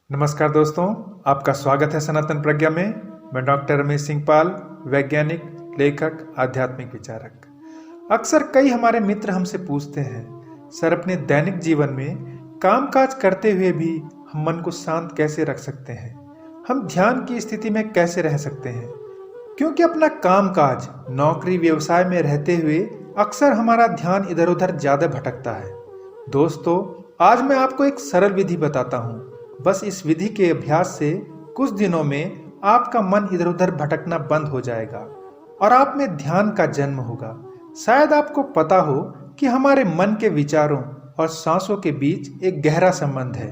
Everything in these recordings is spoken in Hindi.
नमस्कार दोस्तों, आपका स्वागत है सनातन प्रज्ञा में। मैं डॉक्टर रमेश सिंह पाल, वैज्ञानिक, लेखक, आध्यात्मिक विचारक। अक्सर कई हमारे मित्र हमसे पूछते हैं, सर अपने दैनिक जीवन में कामकाज करते हुए भी हम मन को शांत कैसे रख सकते हैं, हम ध्यान की स्थिति में कैसे रह सकते हैं। क्योंकि अपना कामकाज, नौकरी, व्यवसाय में रहते हुए अक्सर हमारा ध्यान इधर उधर ज्यादा भटकता है। दोस्तों, आज मैं आपको एक सरल विधि बताता हूँ। बस इस विधि के अभ्यास से कुछ दिनों में आपका मन इधर उधर भटकना बंद हो जाएगा और आप में ध्यान का जन्म होगा। शायद आपको पता हो कि हमारे मन के विचारों और सांसों के बीच एक गहरा संबंध है।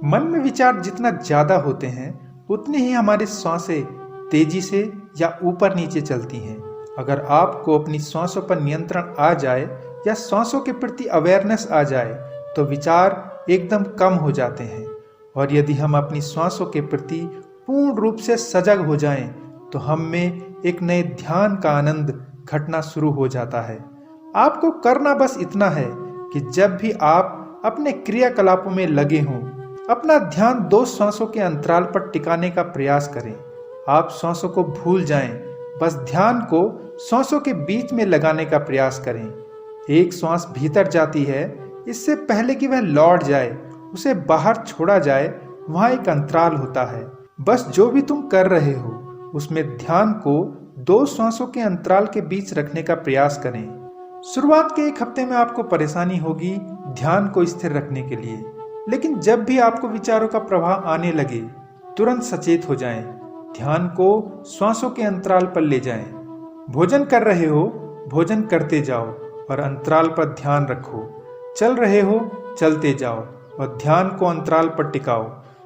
मन में विचार जितना ज्यादा होते हैं उतनी ही हमारी सांसें तेजी से या ऊपर नीचे चलती हैं। अगर आपको अपनी सांसों पर नियंत्रण आ जाए या सांसों के प्रति अवेयरनेस आ जाए तो विचार एकदम कम हो जाते हैं। और यदि हम अपनी सांसों के प्रति पूर्ण रूप से सजग हो जाएं, तो हम में एक नए ध्यान का आनंद घटना शुरू हो जाता है। आपको करना बस इतना है कि जब भी आप अपने क्रियाकलापों में लगे हों, अपना ध्यान 2 सांसों के अंतराल पर टिकाने का प्रयास करें। आप सांसों को भूल जाएं, बस ध्यान को सांसों के बीच में लगाने का प्रयास करें। एक सांस भीतर जाती है, इससे पहले कि वह लौट जाए, उसे बाहर छोड़ा जाए, वहां एक अंतराल होता है। बस जो भी तुम कर रहे हो उसमें ध्यान को 2 सांसों के अंतराल के बीच रखने का प्रयास करें। शुरुआत के 1 हफ्ते में आपको परेशानी होगी ध्यान को स्थिर रखने के लिए, लेकिन जब भी आपको विचारों का प्रवाह आने लगे तुरंत सचेत हो जाएं। ध्यान को सांसों के अंतराल पर ले जाएं। भोजन कर रहे हो, भोजन करते जाओ और अंतराल पर ध्यान रखो। चल रहे हो, चलते जाओ और ध्यान को अंतराल पर टिकाओ।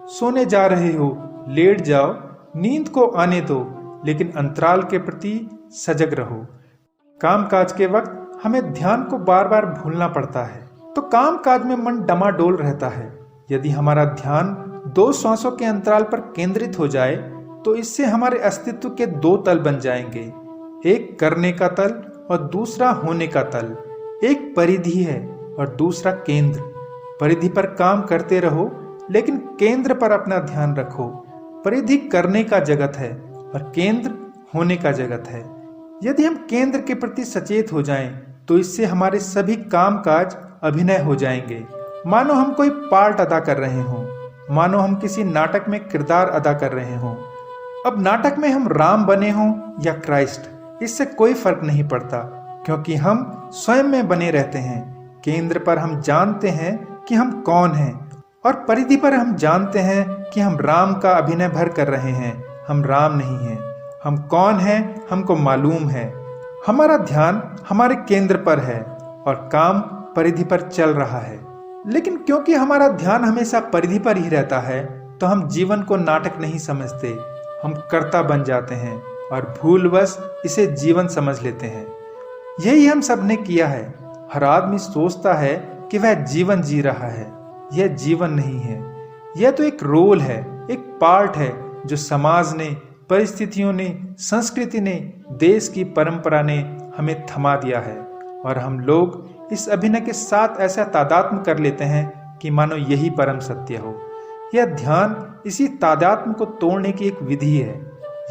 सोने जा रहे हो, लेट जाओ, नींद को आने दो, लेकिन अंतराल के प्रति सजग रहो। कामकाज के वक्त हमें ध्यान को बार बार भूलना पड़ता है, तो कामकाज में मन डमाडोल रहता है। यदि हमारा ध्यान 2 सांसों के अंतराल पर केंद्रित हो जाए तो इससे हमारे अस्तित्व के 2 तल बन जाएंगे, एक करने का तल और दूसरा होने का तल। एक परिधि है और दूसरा केंद्र। परिधि पर काम करते रहो, लेकिन केंद्र पर अपना ध्यान रखो। परिधि करने का जगत है और केंद्र होने का जगत है। यदि हम केंद्र के प्रति सचेत हो जाएं, तो इससे हमारे सभी कामकाज अभिनय हो जाएंगे। मानो हम कोई पार्ट अदा कर रहे हों, मानो हम किसी नाटक में किरदार अदा कर रहे हों। अब नाटक में हम राम बने हों या क्राइस्ट, इससे कोई फर्क नहीं पड़ता, क्योंकि हम स्वयं में बने रहते हैं। केंद्र पर हम जानते हैं कि हम कौन हैं और परिधि पर हम जानते हैं कि हम राम का अभिनय भर कर रहे हैं। हम राम नहीं हैं। हम कौन हैं हमको मालूम है। हमारा ध्यान हमारे केंद्र पर है और काम परिधि पर चल रहा है। लेकिन क्योंकि हमारा ध्यान हमेशा परिधि पर ही रहता है, तो हम जीवन को नाटक नहीं समझते, हम कर्ता बन जाते हैं और भूलवश इसे जीवन समझ लेते हैं। यही हम सब ने किया है। हर आदमी सोचता है कि वह जीवन जी रहा है। यह जीवन नहीं है, यह तो एक रोल है, एक पार्ट है जो समाज ने, परिस्थितियों ने, संस्कृति ने, देश की परंपरा ने हमें थमा दिया है। और हम लोग इस अभिनय के साथ ऐसा तादात्म्य कर लेते हैं कि मानो यही परम सत्य हो। यह ध्यान इसी तादात्म्य को तोड़ने की एक विधि है।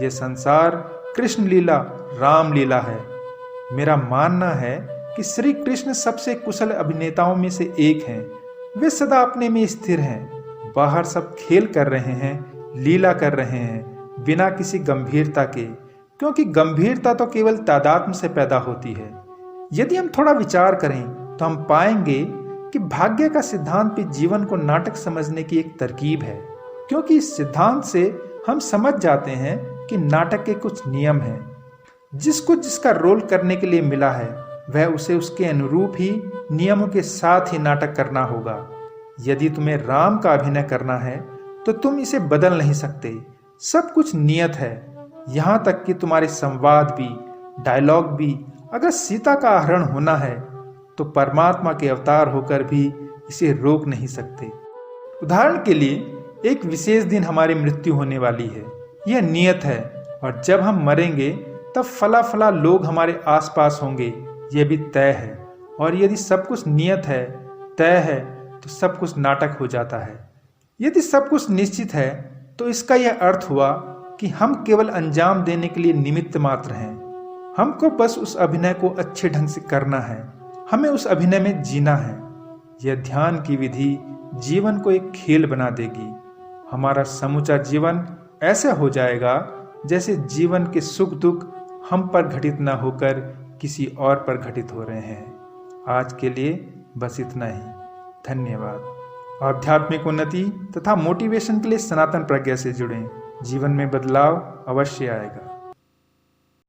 यह संसार कृष्ण लीला, राम लीला है। मेरा मानना है कि श्री कृष्ण सबसे कुशल अभिनेताओं में से एक हैं। वे सदा अपने में स्थिर हैं। बाहर सब खेल कर रहे हैं, लीला कर रहे हैं, बिना किसी गंभीरता के, क्योंकि गंभीरता तो केवल तादात्म्य से पैदा होती है। यदि हम थोड़ा विचार करें तो हम पाएंगे कि भाग्य का सिद्धांत भी जीवन को नाटक समझने की एक तरकीब है, क्योंकि इस सिद्धांत से हम समझ जाते हैं कि नाटक के कुछ नियम हैं। जिसको जिसका रोल करने के लिए मिला है वह उसे उसके अनुरूप ही नियमों के साथ ही नाटक करना होगा। यदि तुम्हें राम का अभिनय करना है तो तुम इसे बदल नहीं सकते। सब कुछ नियत है, यहाँ तक कि तुम्हारे संवाद भी, डायलॉग भी। अगर सीता का हरण होना है तो परमात्मा के अवतार होकर भी इसे रोक नहीं सकते। उदाहरण के लिए एक विशेष दिन हमारी मृत्यु होने वाली है, यह नियत है। और जब हम मरेंगे तब फला फला लोग हमारे आसपास होंगे, यह भी तय है। और यदि सब कुछ नियत है, तय है, तो सब कुछ नाटक हो जाता है। यदि सब कुछ निश्चित है तो इसका यह अर्थ हुआ कि हम केवल अंजाम देने के लिए निमित्त मात्र हैं। हमको बस उस अभिनय को अच्छे ढंग से करना है, हमें उस अभिनय में जीना है। यह ध्यान की विधि जीवन को एक खेल बना देगी। हमारा समूचा जीवन ऐसा हो जाएगा जैसे जीवन के सुख दुख हम पर घटित न होकर किसी और पर घटित हो रहे हैं। आज के लिए बस इतना ही। धन्यवाद। आध्यात्मिक उन्नति तथा मोटिवेशन के लिए सनातन प्रज्ञा से जुड़ें। जीवन में बदलाव अवश्य आएगा।